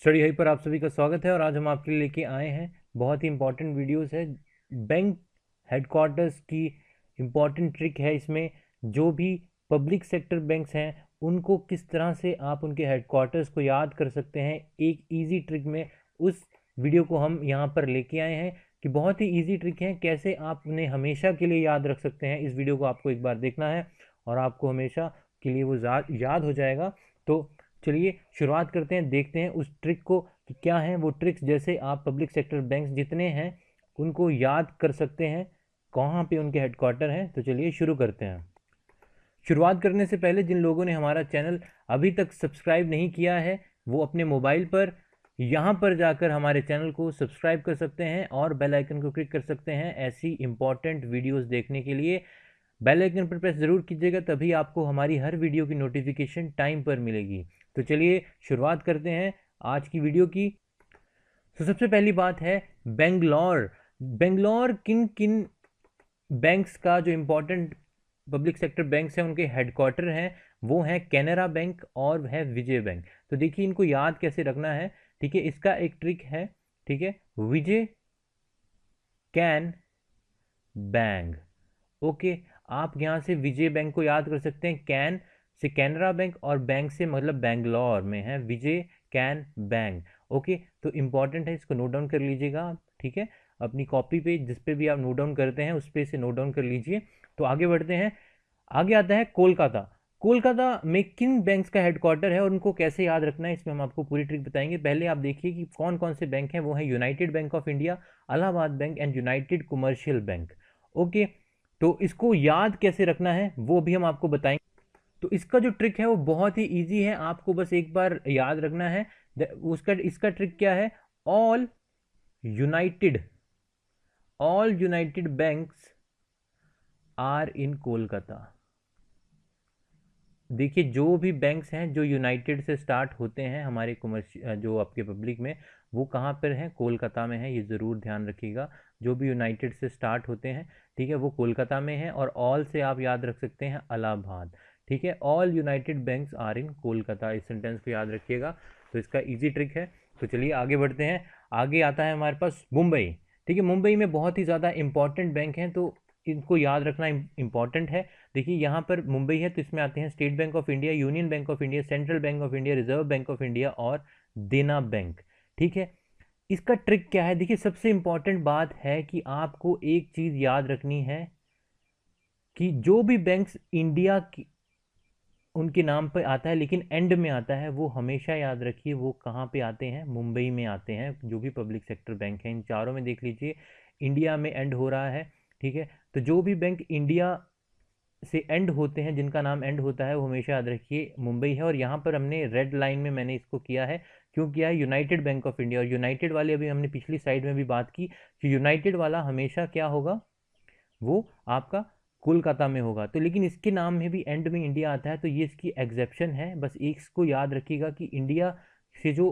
Study high पर आप सभी का स्वागत है और आज हम आपके लिए लेके आए हैं बहुत ही इंपॉर्टेंट वीडियोस है। बैंक हेडक्वार्टर्स की इंपॉर्टेंट ट्रिक है इसमें। जो भी पब्लिक सेक्टर बैंक्स हैं उनको किस तरह से आप उनके हेडक्वार्टर्स को याद कर सकते हैं एक इजी ट्रिक में, उस वीडियो को हम यहाँ पर लेके आए हैं कि बहुत ही इजी ट्रिक है कैसे आप उन्हें हमेशा के लिए याद रख सकते हैं। इस वीडियो को आपको एक बार देखना है और आपको हमेशा के लिए वो याद हो जाएगा। तो चलिए शुरुआत करते हैं, देखते हैं उस ट्रिक को कि क्या है वो ट्रिक्स, जैसे आप पब्लिक सेक्टर बैंक्स जितने हैं उनको याद कर सकते हैं, कहाँ पे उनके हेडक्वार्टर हैं। तो चलिए शुरू करते हैं। शुरुआत करने से पहले जिन लोगों ने हमारा चैनल अभी तक सब्सक्राइब नहीं किया है वो अपने मोबाइल पर यहाँ पर जाकर हमारे चैनल को सब्सक्राइब कर सकते हैं और बेल आइकन को क्लिक कर सकते हैं ऐसी इंपॉर्टेंट वीडियोस देखने के लिए। बेल आइकन पर प्रेस ज़रूर कीजिएगा, तभी आपको हमारी हर वीडियो की नोटिफिकेशन टाइम पर मिलेगी। तो चलिए शुरुआत करते हैं आज की वीडियो की। तो सबसे पहली बात है बेंगलोर। बेंगलोर किन किन बैंक्स का, जो इंपॉर्टेंट पब्लिक सेक्टर बैंक्स हैं उनके हेडक्वार्टर हैं, वो हैं कैनरा बैंक और है विजय बैंक। तो देखिए इनको याद कैसे रखना है। ठीक है, इसका एक ट्रिक है। ठीक है, विजय कैन बैंक। ओके, आप यहाँ से विजय बैंक को याद कर सकते हैं, कैन से कैनरा बैंक और बैंक से मतलब बेंगलोर में है विजय कैन बैंक। ओके, तो इंपॉर्टेंट है, इसको नोट डाउन कर लीजिएगा आप। ठीक है, अपनी कॉपी पे जिस पे भी आप नोट डाउन करते हैं उस पे से नोट डाउन कर लीजिए। तो आगे बढ़ते हैं। आगे आता है कोलकाता। कोलकाता में किन बैंक्स का हेडक्वार्टर है और उनको कैसे याद रखना है, इसमें हम आपको पूरी ट्रिक बताएंगे। पहले आप देखिए कि कौन कौन से बैंक हैं। वो है United bank of India, Allahabad bank and United commercial bank. Okay, तो इसको याद कैसे रखना है वो भी हम आपको बताएंगे। तो इसका जो ट्रिक है वो बहुत ही इजी है, आपको बस एक बार याद रखना है। उसका इसका ट्रिक क्या है, all united all united banks are in Kolkata. देखिए जो भी बैंक्स हैं जो यूनाइटेड से स्टार्ट होते हैं हमारे कमर्शियल जो आपके पब्लिक में, वो कहाँ पर हैं, कोलकाता में है, ये ज़रूर ध्यान रखिएगा। जो भी यूनाइटेड से स्टार्ट होते हैं, ठीक है, वो कोलकाता में है। और ऑल से आप याद रख सकते हैं इलाहाबाद। ठीक है, all united banks are in Kolkata, इस सेंटेंस को याद रखिएगा। तो इसका ईजी ट्रिक है। तो चलिए आगे बढ़ते हैं। आगे आता है हमारे पास मुंबई। ठीक है, मुंबई में बहुत ही ज़्यादा इंपॉर्टेंट बैंक हैं, तो इनको याद रखना इंपॉर्टेंट है। देखिए यहाँ पर मुंबई है तो इसमें आते हैं state bank of India, union bank of India, central bank of India, reserve bank of India और देना बैंक। ठीक है, इसका ट्रिक क्या है, देखिए सबसे इंपॉर्टेंट बात है कि आपको एक चीज याद रखनी है कि जो भी बैंक्स इंडिया की उनके नाम पर आता है लेकिन एंड में आता है, वो हमेशा याद रखिए वो कहाँ पे आते हैं, मुंबई में आते हैं। जो भी पब्लिक सेक्टर बैंक हैं इन चारों में देख लीजिए इंडिया में एंड हो रहा है। ठीक है, तो जो भी बैंक इंडिया से एंड होते हैं, जिनका नाम एंड होता है, वो हमेशा याद रखिए मुंबई है। और यहाँ पर हमने रेड लाइन में मैंने इसको किया है, क्यों किया है, यूनाइटेड बैंक ऑफ इंडिया। और यूनाइटेड वाले अभी हमने पिछली साइड में भी बात की कि यूनाइटेड वाला हमेशा क्या होगा, वो आपका कोलकाता में होगा। तो लेकिन इसके नाम में भी एंड में इंडिया आता है, तो ये इसकी एग्जेप्शन है। बस एक इसको याद रखिएगा कि इंडिया से जो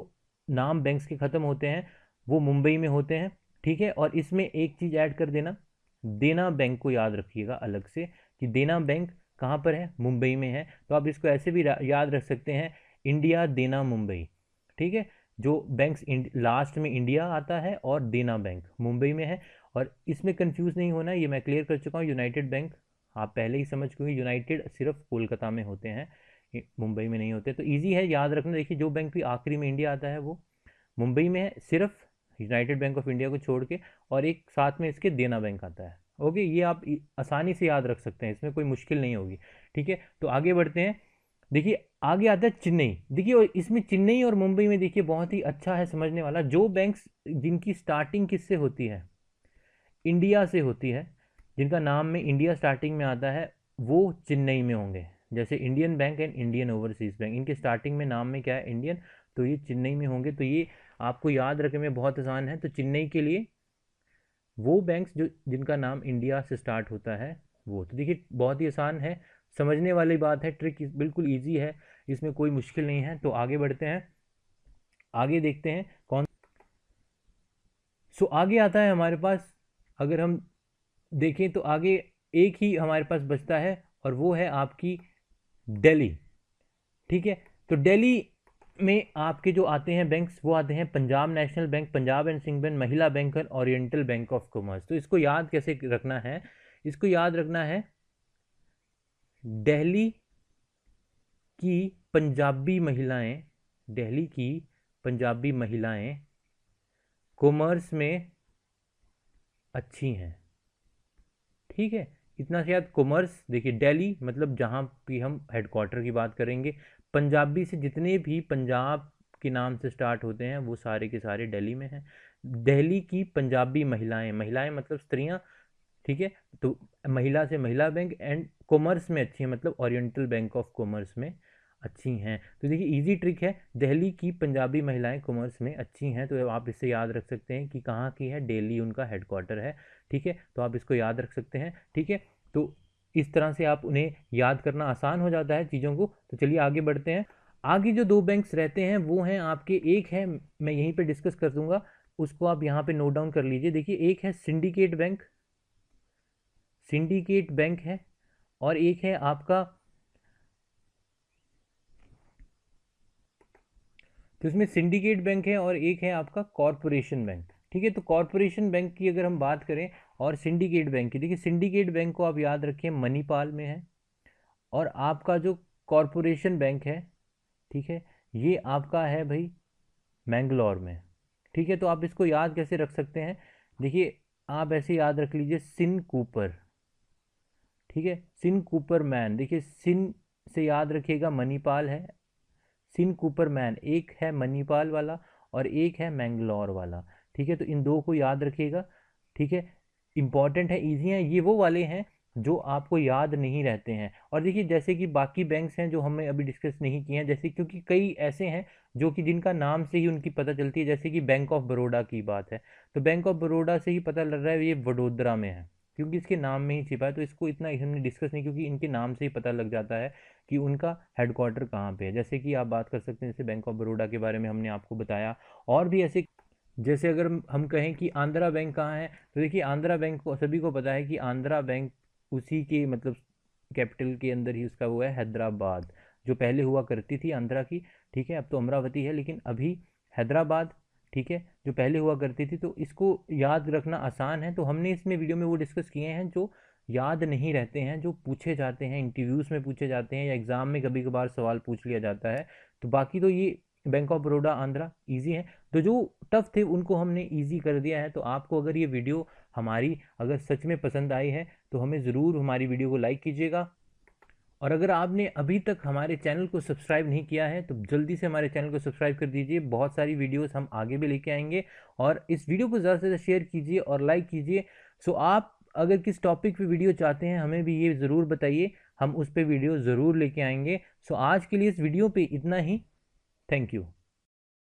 नाम बैंक्स के ख़त्म होते हैं वो मुंबई में होते हैं। ठीक है, और इसमें एक चीज़ ऐड कर देना, देना बैंक को याद रखिएगा अलग से कि देना बैंक कहाँ पर है, मुंबई में है। तो आप इसको ऐसे भी याद रख सकते हैं, इंडिया देना मुंबई। ठीक है, जो बैंक्स लास्ट में इंडिया आता है और देना बैंक मुंबई में है। और इसमें कंफ्यूज नहीं होना, ये मैं क्लियर कर चुका हूँ। यूनाइटेड बैंक आप पहले ही समझ चुके हैं, यूनाइटेड सिर्फ कोलकाता में होते हैं, मुंबई में नहीं होते। तो इजी है याद रखना। देखिए जो बैंक भी आखिरी में इंडिया आता है वो मुंबई में है, सिर्फ यूनाइटेड बैंक ऑफ इंडिया को छोड़ के, और एक साथ में इसके देना बैंक आता है। ओके, ये आप आसानी से याद रख सकते हैं, इसमें कोई मुश्किल नहीं होगी। ठीक है, तो आगे बढ़ते हैं। देखिए आगे आता है चेन्नई। देखिए और इसमें चेन्नई और मुंबई में देखिए बहुत ही अच्छा है समझने वाला, जो बैंक्स जिनकी स्टार्टिंग किससे होती है, इंडिया से होती है, जिनका नाम में इंडिया स्टार्टिंग में आता है, वो चेन्नई में होंगे। जैसे Indian bank and Indian overseas bank, इनके स्टार्टिंग में नाम में क्या है, इंडियन, तो ये चेन्नई में होंगे। तो ये आपको याद रखने में बहुत आसान है। तो चेन्नई के लिए वो बैंक्स जो जिनका नाम इंडिया से स्टार्ट होता है वो, तो देखिए बहुत ही आसान है, समझने वाली बात है, ट्रिक बिल्कुल ईजी है, इसमें कोई मुश्किल नहीं है। तो आगे बढ़ते हैं, आगे देखते हैं कौन। सो आगे आता है हमारे पास, अगर हम देखें तो आगे एक ही हमारे पास बचता है और वो है आपकी दिल्ली। ठीक है, तो दिल्ली में आपके जो आते हैं बैंक्स, वो आते हैं Punjab National Bank, Punjab and Sindh Bank, Mahila Bank और ओरिएंटल बैंक ऑफ कॉमर्स। तो इसको याद कैसे रखना है? इसको याद रखना है, दिल्ली की पंजाबी महिलाएं, दिल्ली की पंजाबी महिलाएं कॉमर्स में अच्छी हैं। ठीक है, इतना से याद। कॉमर्स, देखिए दिल्ली मतलब जहाँ भी हम हेडक्वार्टर की बात करेंगे, पंजाबी से जितने भी पंजाब के नाम से स्टार्ट होते हैं वो सारे के सारे दिल्ली में हैं। दिल्ली की पंजाबी महिलाएं, महिलाएं मतलब स्त्रियां, ठीक है। तो महिला से महिला बैंक, एंड कॉमर्स में अच्छी है मतलब ओरिएंटल बैंक ऑफ कॉमर्स में अच्छी हैं। तो देखिए इजी ट्रिक है, दिल्ली की पंजाबी महिलाएं कॉमर्स में अच्छी हैं, तो आप इससे याद रख सकते हैं कि कहाँ की है, दिल्ली उनका हेडक्वार्टर है। ठीक है, तो आप इसको याद रख सकते हैं। ठीक है, तो इस तरह से आप उन्हें याद करना आसान हो जाता है चीज़ों को। तो चलिए आगे बढ़ते हैं। आगे जो दो बैंक्स रहते हैं वो हैं आपके, एक है मैं यहीं पे डिस्कस कर दूंगा, उसको आप यहाँ पे नोट डाउन कर लीजिए। देखिए एक है सिंडिकेट बैंक, सिंडिकेट बैंक है, और एक है आपका, तो इसमें सिंडिकेट बैंक है और एक है आपका कॉरपोरेशन बैंक। ठीक है, तो कॉरपोरेशन बैंक की अगर हम बात करें और सिंडिकेट बैंक की, देखिए सिंडिकेट बैंक को आप याद रखें मणिपाल में है, और आपका जो कॉरपोरेशन बैंक है, ठीक है, ये आपका है भाई मैंगलोर में। ठीक है, तो आप इसको याद कैसे रख सकते हैं? देखिए आप ऐसे याद रख लीजिए, सिन कूपर। ठीक है, सिन कूपर मैन, देखिए सिन से याद रखिएगा मणिपाल है, सिन कूपर मैन एक है मणिपाल वाला और एक है मैंगलोर वाला। ठीक है, तो इन दो को याद रखिएगा। ठीक है, इंपॉर्टेंट है, ईजी हैं, ये वो वाले हैं जो आपको याद नहीं रहते हैं। और देखिए जैसे कि बाकी बैंक्स हैं जो हमने अभी डिस्कस नहीं किए हैं, जैसे क्योंकि कई ऐसे हैं जो कि जिनका नाम से ही उनकी पता चलती है, जैसे कि बैंक ऑफ बड़ौदा की बात है, तो बैंक ऑफ बड़ौदा से ही पता लग रहा है ये वडोदरा में है, क्योंकि इसके नाम में ही छिपा है। तो इसको इतना हमने डिस्कस नहीं, क्योंकि इनके नाम से ही पता लग जाता है कि उनका हेडक्वार्टर कहाँ पे है। जैसे कि आप बात कर सकते हैं, जैसे बैंक ऑफ बड़ौदा के बारे में हमने आपको बताया, और भी ऐसे, जैसे अगर हम कहें कि आंध्रा बैंक कहाँ है, तो देखिए आंध्रा बैंक को सभी को पता है कि आंध्रा बैंक उसी के मतलब कैपिटल के अंदर ही उसका वो है, हैदराबाद, जो पहले हुआ करती थी आंध्रा की। ठीक है, अब तो अमरावती है, लेकिन अभी हैदराबाद, ठीक है, जो पहले हुआ करती थी। तो इसको याद रखना आसान है। तो हमने इसमें वीडियो में वो डिस्कस किए हैं जो याद नहीं रहते हैं, जो पूछे जाते हैं, इंटरव्यूज़ में पूछे जाते हैं, या एग्ज़ाम में कभी कभार सवाल पूछ लिया जाता है। तो बाकी तो ये bank of Baroda Andhra easy है, तो जो टफ थे उनको हमने इजी कर दिया है। तो आपको अगर ये वीडियो हमारी अगर सच में पसंद आई है तो हमें ज़रूर हमारी वीडियो को लाइक कीजिएगा, और अगर आपने अभी तक हमारे चैनल को सब्सक्राइब नहीं किया है तो जल्दी से हमारे चैनल को सब्सक्राइब कर दीजिए। बहुत सारी वीडियोस हम आगे भी लेके आएंगे, और इस वीडियो को ज़्यादा से ज़्यादा शेयर कीजिए और लाइक कीजिए। सो आप अगर किस टॉपिक पे वीडियो चाहते हैं हमें भी ये ज़रूर बताइए, हम उस पर वीडियो ज़रूर लेके आएंगे। सो आज के लिए इस वीडियो पे इतना ही। Thank you.